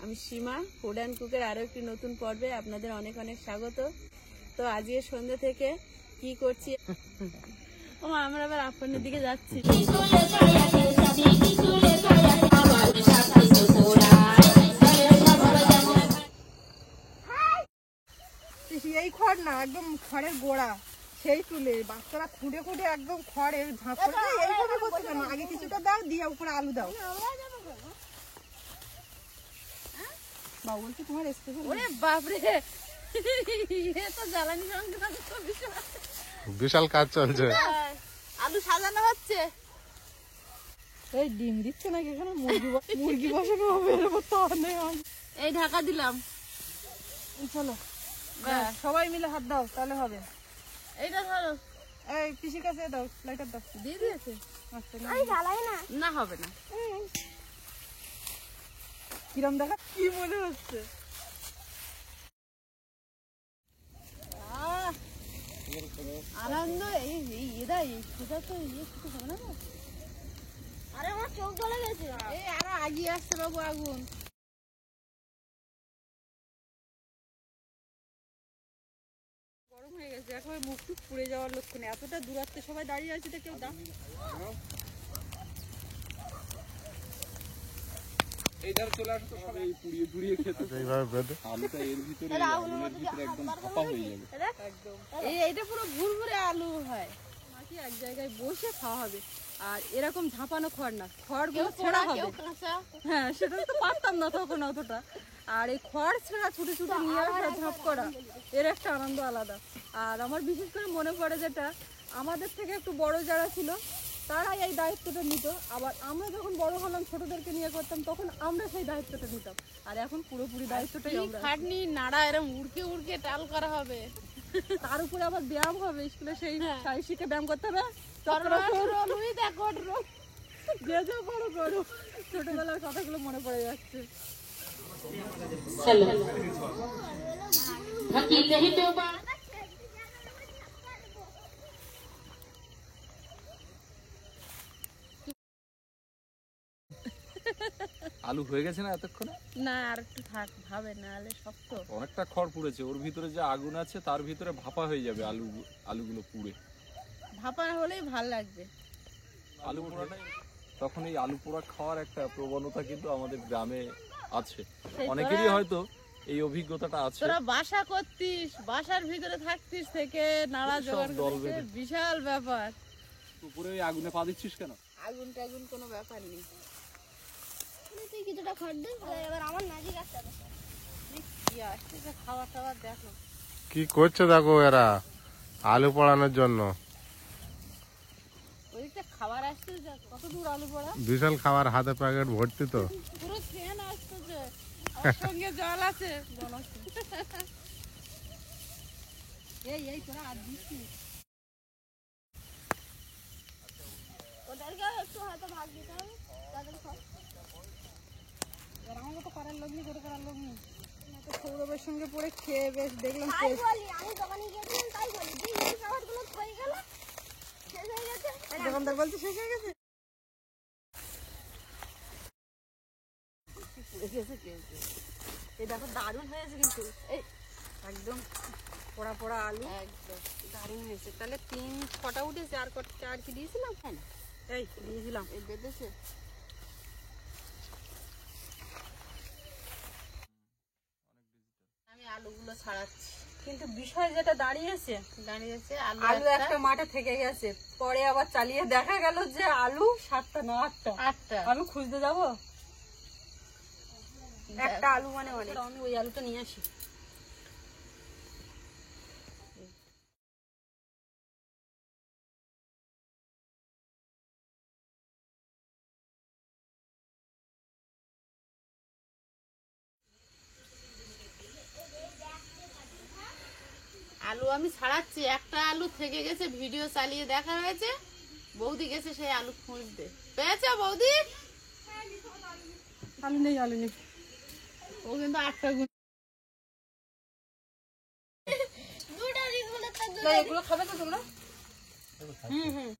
আমি সীমা food and কুকের আরো একটি নতুন পর্বে আপনাদের অনেক অনেক স্বাগত। তো আজকে সন্ধ্যে থেকে কি করছি, আমরা আবার আপনাদের দিকে যাচ্ছি। এই খড় না, একদম খড়ের গোড়া, সেই তুলে বাচ্চারা খুঁড়ে খুঁড়ে একদম খড়ের ঝাঁপ করে এইভাবে করতে কেন? আগে কিছুটা দাও, দিয়ে উপরে আলু দাও। বাবু বলছি তোমার স্পেশাল। ওরে বাপরে, তো জ্বালানি বিশাল কাজ চলছে। আলু সাজানো হচ্ছে। এই ডিম দিচ্ছে নাকি এখানে? মুরগি বসানো হবে, এই ঢাকা দিলাম। চলো সবাই মিলে হাত দাও, তাহলে হবে। এইটা ধরো, এই পিসির কাছে দাও, লাইটার দাও। দিয়ে দিয়েছে না, হবে না। কিরম দেখা কি মনে হচ্ছে? আনন্দ তো হবে না। আরে আমার চোখ জ্বলে গেছে। এই আরো আগিয়ে আসছে বাবু আগুন। গরম হয়ে গেছে, এখন মুখ টুক পুড়ে যাওয়ার লক্ষণ। এতটা দূরত্বে সবাই দাঁড়িয়ে আছে, তো কেউ দাও। এইধারে চলে আসো তো সবাই পুড়িয়ে পুড়িয়ে খেতে। এইভাবে বেঁধে আলুটা এর ভিতরে আলুর ভিতরে একদম ভাপা হয়ে যাবে। একদম এইটা পুরো ভুরভুরে আলু হয়। নাকি এক জায়গায় বসে খাওয়া হবে। আর এরকম ঝাঁপানো খড় না, খড়গুলো ছেঁড়া হবে। হ্যাঁ, সেটা তো পারতাম না তখন অতটা। আর এই খড় ছেঁড়া ছুটে ছুটে নিয়ে আসা, ঝাঁপ করা, এর একটা আনন্দ আলাদা। আর আমার বিশেষ করে মনে পড়ে যেটা, আমাদের থেকে একটু বড় যারা ছিল তারাই এই দায়িত্বটা নিত। আবার আমরা যখন বড় হলাম, ছোটদেরকে নিয়ে করতাম, তখন আমরা সেই দায়িত্বটা নিতাম। আর এখন পুরোপুরি দায়িত্বটাই আমরা। খাটনি নাড়া এরকম উড়কে উড়কে টাল করা হবে। তার উপরে আবার ব্যায়াম হবে, স্কুলে সেই শিখে ব্যায়াম করতে হবে। ছোটবেলার কথাগুলো মনে পড়ে যাচ্ছে। আলু হয়ে গেছে না এতক্ষণে? না, আর একটু থাক, ভাবে না হলে শক্ত। অনেকটা খড় পুড়েছে, ওর ভিতরে যে আগুন আছে তার ভিতরে ভাপা হয়ে যাবে আলুগুলো পুড়ে। ভাপা হলেই ভাল লাগবে আলু পোড়াটাই তখন এই আলু পোড়া খাওয়ার একটা প্রবণতা কিন্তু আমাদের গ্রামে আছে। অনেকেরই হয়তো এই অভিজ্ঞতাটা আছে। তোরা বাসা করতিস, বাসার ভিতরে থাকতিস, থেকে নাড়া জোগাড় করতে বিশাল ব্যাপার। পুকুরে ওই আগুনে পা দিচ্ছিস কেন? আগুন টাগুন কোনো ব্যাপার নেই। তুই কিছুটা খড় দে, এবার আমার ম্যাজিক আসছে। কি আসছে খাওয়া টাওয়া দেখো। কি করছে দেখো এরা আলু পোড়ানোর জন্য। ওইটা খাবার আসছে, কত দূর আলু পোড়া। বিশাল খাবার, হাতে প্যাকেট ভর্তি তো। পুরো ট্রেন আসতেছে, ওর সঙ্গে জল আছে। এই তোরা আর দিচ্ছিস। ওদেরকে একটু হয়তো ভাগ দিতে হবে, তাদের খাও। আমার তো করার লোক নেই, করে করার লোক নেই। সৌরভের সঙ্গে পড়ে খেয়ে বেশ দেখলাম। তাই বলি, আমি দোকানে গিয়েছিলাম, তাই বলি যে এই খাবারগুলো হয়ে গেল, শেষ হয়ে গেছে। দোকানদার বলছে শেষ হয়ে গেছে। এই দেখো দারুণ হয়েছে কিন্তু, এই একদম পোড়া পোড়া আলু, একদম দারুণ হয়েছে। তাহলে 3-6টা উঠেছে। আর কি দিয়েছিলাম? হ্যাঁ, এই দিয়েছিলাম, এই বেঁধেছে। আমি আলুগুলো ছাড়াচ্ছি, কিন্তু বিষয় যেটা দাঁড়িয়েছে আলু একটা মাঠে থেকে গেছে। পরে আবার চালিয়ে দেখা গেল যে আলু 7টা না 8টা। আমি খুঁজতে যাবো, একটা আলু মানে অনেক। আমি ওই আলুটা নিয়ে আসি। আলু আমি ছাড়াচ্ছি, একটা আলু থেকে গেছে, ভিডিও চালিয়ে দেখা হয়েছে। বৌদি গেছে সেই আলু খুঁজতে। পেয়েছো বৌদি? আলু নেই, আলু নেই। ও কিন্তু 8টা গুণ। এগুলো খাবে তো তোমরা? হুম।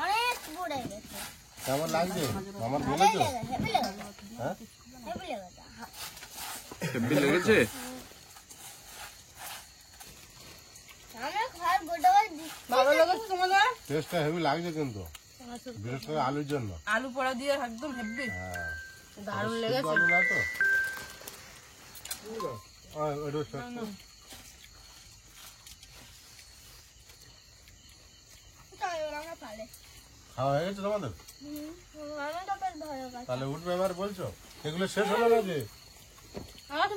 অনেক পড়ে গেছে। কেমন লাগছে আমার ভালোই বলেছো? লেগেছে, হেভি লেগেছে, হ্যাঁ হেভি লেগেছে। হেব্বি লেগেছে? আমার খাওয়ার গোটাবার ভালো লেগেছে তোমাদের? টেস্টটা হেভি লাগছে কিন্তু বিশেষ করে আলুর জন্য। আলু পোড়া দিয়ে একদম হেভি হ্যাঁ দারুণ শুধু লেগেছে। আলু না তো ওইটা সত্যি। আমার পালে খাওয়া হয়ে গেছে তোমাদের? আমার তো বেশ ভালো কাজ। তাহলে উঠবে এবার বলছো? এগুলো শেষ হলো না যে?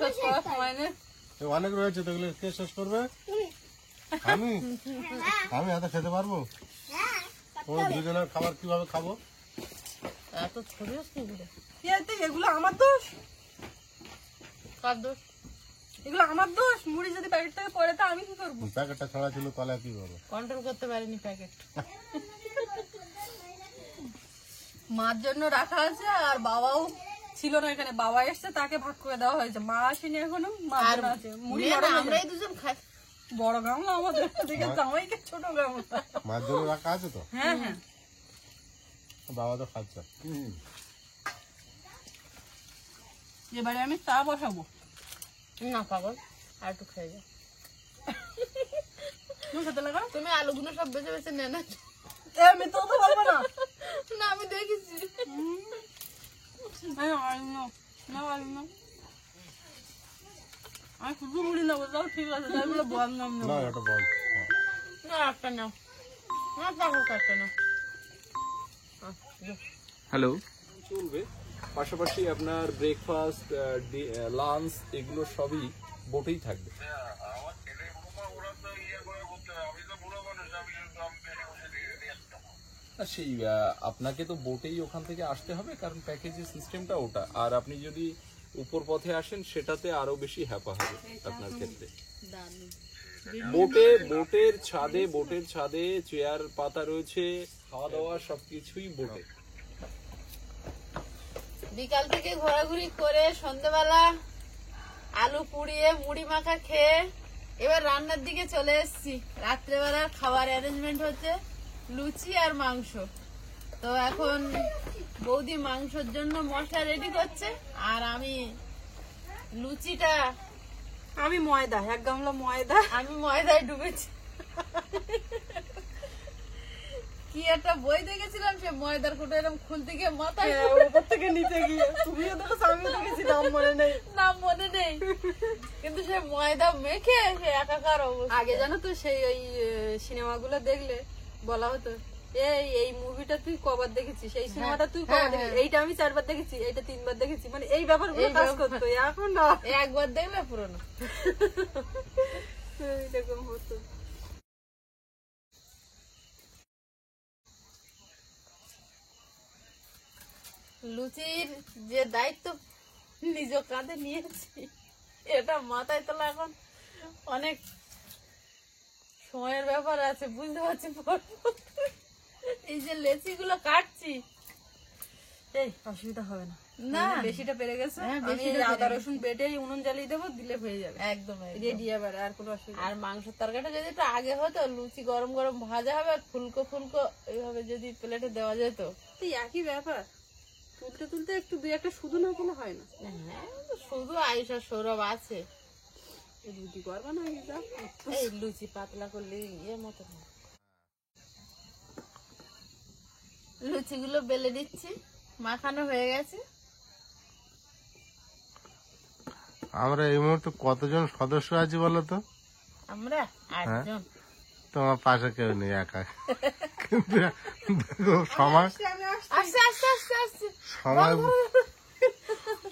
শেষ করার সময় নেই। এ অনেক রয়েছে তো, এগুলো কে শেষ করবে? আমি আমি এত খেতে পারবো? হ্যাঁ, ও দুজনের খাবার কিভাবে খাবো? এত ছবি এগুলো আমার দোষ? কার দোষ? এগুলো আমার দোষ। মুড়ি যদি প্যাকেট থেকে পড়ে তো আমি কি করবো? প্যাকেটটা ছড়া ছিল তলে কি করবো? কন্ট্রোল করতে পারিনি প্যাকেট। মার জন্য রাখা আছে আর বাবাও ছিল না এখানে, বাবা এসছে তাকে ভাগ করে দেওয়া হয়েছে, মা আসেনি এখনো, মার জন্য আছে। মুড়ি আমরাই দুজন খাই। বড় গামলা আমাদের দিকে, জামাইকে ছোট গামলা। মার জন্য রাখা আছে তো? হ্যাঁ হ্যাঁ। বাবা তো খাচ্ছে। এবারে আমি চা বসাবো। না পাগল, আর একটু খেয়ে যাও। তুমি খেতে লাগা? তুমি আলুগুলো সব বেছে বেছে নে না। আমি তো বলবো না। না আমি দেখেছি। আমি শুধু মুড়ি নেবো, তাও ঠিক আছে, তাই বলে বললাম না। না এটা বল। না একটা নাও, না পাগল একটা নাও। হ্যালো, চলবে। পাশাপাশি আপনার ব্রেকফাস্ট, লাঞ্চ এগুলো সবই বোটেই থাকবে। সেই আপনাকে তো বোটেই ওখান থেকে আসতে হবে, কারণ প্যাকেজের সিস্টেমটা ওটা। আর আপনি যদি উপর পথে আসেন সেটাতে আরো বেশি হ্যাপা হবে আপনার ক্ষেত্রে। বোটের ছাদে চেয়ার পাতা রয়েছে, খাওয়া দাওয়া সবকিছুই বোটে। বিকাল থেকে ঘোরাঘুরি করে সন্ধ্যাবেলা আলু পুড়িয়ে মুড়ি মাখা খেয়ে এবার রান্নার দিকে চলে এসেছি। রাত্রেবেলার খাবার অ্যারেঞ্জমেন্ট হচ্ছে লুচি আর মাংস। তো এখন বৌদি মাংসের জন্য মশলা রেডি করছে আর আমি লুচিটা, আমি ময়দা, এক গামলা ময়দা আমি ময়দায় ডুবেছি। কি একটা বই দেখেছিলাম, সে ময়দার কোটা এরকম খুলতে গিয়ে মাথায় উপর থেকে নিচে গিয়ে, তুমিও দেখো আমিও দেখেছি, নাম মনে নেই। নাম মনে নেই, কিন্তু সে ময়দা মেখে সে একাকার অবস্থা। আগে জানো তো সেই ওই সিনেমাগুলো দেখলে বলা হতো এই মুভিটা তুই কবার দেখেছিস, এই সিনেমাটা তুই কবার দেখেছিস, এইটা আমি 4 বার দেখেছি, এইটা 3 বার দেখেছি, মানে এই ব্যাপারগুলো কাজ করতো। এখন না, একবার দেখলে পুরনো। এরকম হতো। লুচির যে দায়িত্ব নিজ কাঁধে নিয়েছি, এটা মাথায় তোলা এখন অনেক সময়ের ব্যাপার আছে, বুঝতে পারছি। এই যে লেচি গুলো কাটছি, এই অসুবিধা হবে না, না বেশিটা পেরে গেছে। হ্যাঁ, আমি বেশিটা আদা পেরে রসুন বেটে উনুন জ্বালিয়ে দেবো, দিলে হয়ে যাবে একদম একদম। রেডি। এবার আর কোনো অসুবিধা আর মাংসের তরকারিটা যদি একটু আগে হতো, লুচি গরম গরম ভাজা হবে আর ফুলকো ফুলকো এইভাবে যদি প্লেটে দেওয়া যেত। নেই। একই ব্যাপার, তুলতে তুলতে একটু দুই একটা শুধু না কোনো হয় না। হ্যাঁ, শুধু আয়ুষ আর সৌরভ আছে। রুটি করবা না, এই লুচি পাতলা করলে ইয়ে মতো হয়। লুচিগুলো বেলে দিচ্ছি, মাখানো হয়ে গেছে। আমরা এই মুহূর্তে কতজন সদস্য আছি বলো তো? আমরা 8 জন। তোমার পাশে কেউ নেই, একা। কিন্তু দেখো সময় আস্তে আস্তে আস্তে আস্তে সময়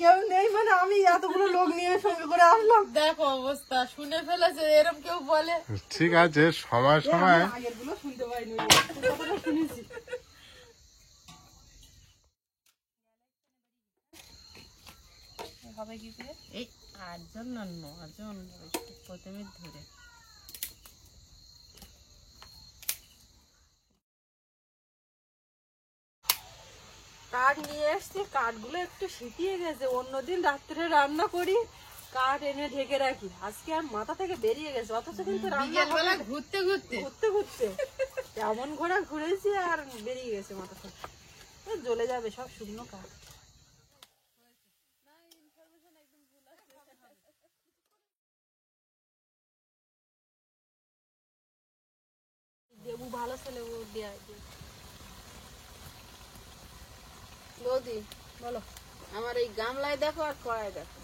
কেউ নেই মানে আমি এতগুলো লোক নিয়ে সঙ্গে করে আসলাম। দেখো অবস্থা, শুনে ফেলেছে, এরকম কেউ বলে। ঠিক আছে, সময় সময় আগের গুলো শুনতে পাইনি, কথাটা শুনেছি। হবে কি করে? এই 8 জন না 9 জন প্রথমে ধরে। কাঠ নিয়ে এসছি, কাঠগুলো একটু শিখিয়ে গেছে। অন্যদিন রাত্রে রান্না করি, কাঠ এনে ঢেকে রাখি, আজকে আর মাথা থেকে বেরিয়ে গেছে, অথচ কিন্তু রান্না বিকেলবেলা ঘুরতে ঘুরতে ঘুরতে ঘুরতে এমন ঘোরা ঘুরেছি আর বেরিয়ে গেছে মাথা থেকে। জ্বলে যাবে সব শুকনো কাঠ। দেবু ভালো ছেলে, ও দেয়। বৌদি বলো। আমার এই গামলায় দেখো আর কড়াই দেখো।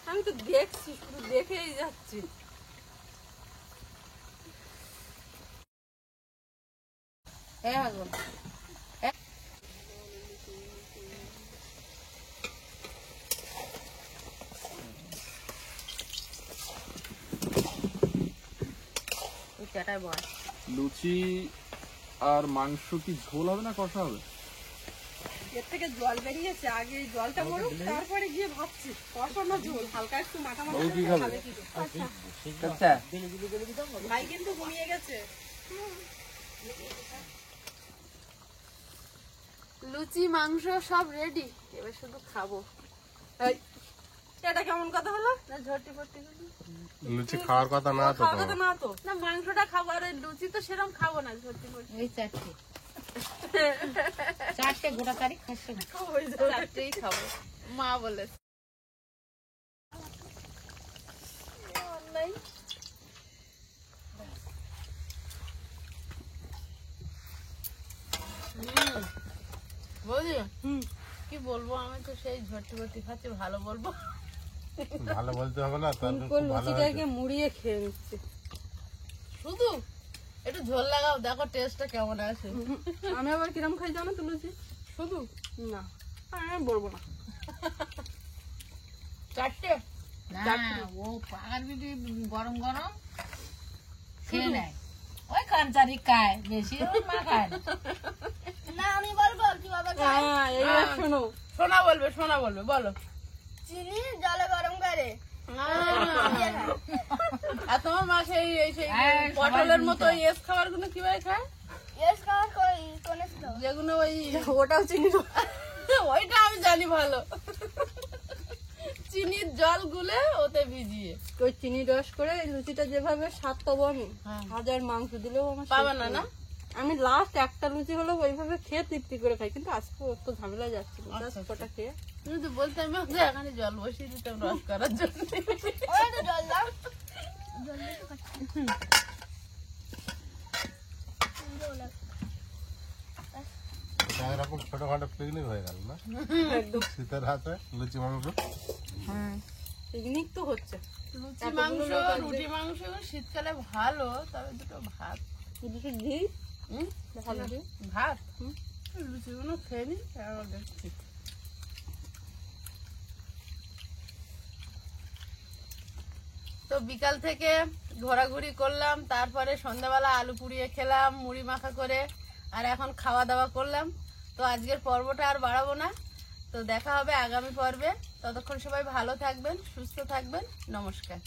আমি তো দেখছি, শুধু দেখেই যাচ্ছি। হ্যাঁ গো, সেটাই বল। লুচি আর মাংস কি ঝোল হবে না কষা হবে? এর থেকে জল বেরিয়েছে, আগে এই জলটা মরুক, তারপরে গিয়ে ভাবছি কষানো ঝোল হালকা একটু মাথা মাথা ও কি খাবে? আচ্ছা ভাই কিন্তু ঘুমিয়ে গেছে। লুচি মাংস সব রেডি, এবার শুধু খাবো। এই, এটা কেমন কথা হলো? না ঝটি ফটি লুচি খাওয়ার কথা না তো খাওয়া কথা তোমার। না তো। না, মাংসটা খাবো আর ওই লুচি তো সেরকম খাবো না, ঝটি ফটি ওই চারটে গোটা তারিখ খাচ্ছে না। চারটেই খাবো, মা বলেছে। বৌদি কি বলবো, আমি তো সেই ঝটি ফটি খাচ্ছি, ভালো বলবো? ভালো বলতে হবে না, তার সিম্পল লুচিটাকে মুড়িয়ে খেয়ে নিচ্ছে। শুধু একটু ঝোল লাগাও, দেখো টেস্টটা কেমন আসে। আমি আবার কিরম খাই জানো তো লুচি? শুধু না, আমি বলবো না। চারটে না, ও পাকার বিটি গরম গরম খেয়ে নেয়, ওই কাঞ্চারি খায় বেশি, ওর মা খায় না। না আমি বলবো কিভাবে খাই। হ্যাঁ, এইবার শোনো। সোনা বলবে, সোনা বলবে, বলো। চিনি জলে গরম করে আর তোমার মা সেই হ্যাঁ, পটলের মতো ইয়েস খাবার গুলো কিভাবে খায়? ইয়েস খাওয়ার কোন ছিল? যেগুলো ওই ওটাও চিনি তো। ওইটা আমি জানি ভালো, চিনির জল গুলে ওতে ভিজিয়ে। ওই চিনি রস করে এই লুচিটা যেভাবে স্বাদ পাবো আমি, হ্যাঁ। হাজার মাংস দিলেও আমার পাবে শেষ না, হবে না? আমি লাস্ট একটা লুচি হলো ওইভাবে খেয়ে তৃপ্তি করে খাই, কিন্তু আজকে একটু ঝামেলা যাচ্ছে আচ্ছা, কটা খেয়ে। তুমি তো বলতে আমি এখানে জল বসিয়ে দিতাম রস করার জন্য। ওই তো জল দাও। এরকম ছোটখাটো পিকনিক হয়ে গেল না শীতের হাতে লুচি মাংস। পিকনিক তো হচ্ছে। লুচি মাংস, রুটি মাংস শীতকালে ভালো, তবে দুটো ভাত। দুটো ঘি হুম? ভালো ঘি। ভাত লুচিগুলো খেয়ে নি, তারপর দেখছি। তো বিকাল থেকে ঘোরাঘুরি করলাম, তারপরে সন্ধ্যাবেলা আলু পুড়িয়ে খেলাম মুড়ি মাখা করে, আর এখন খাওয়া দাওয়া করলাম। তো আজকের পর্বটা আর বাড়াবো না, তো দেখা হবে আগামী পর্বে। ততক্ষণ সবাই ভালো থাকবেন, সুস্থ থাকবেন, নমস্কার।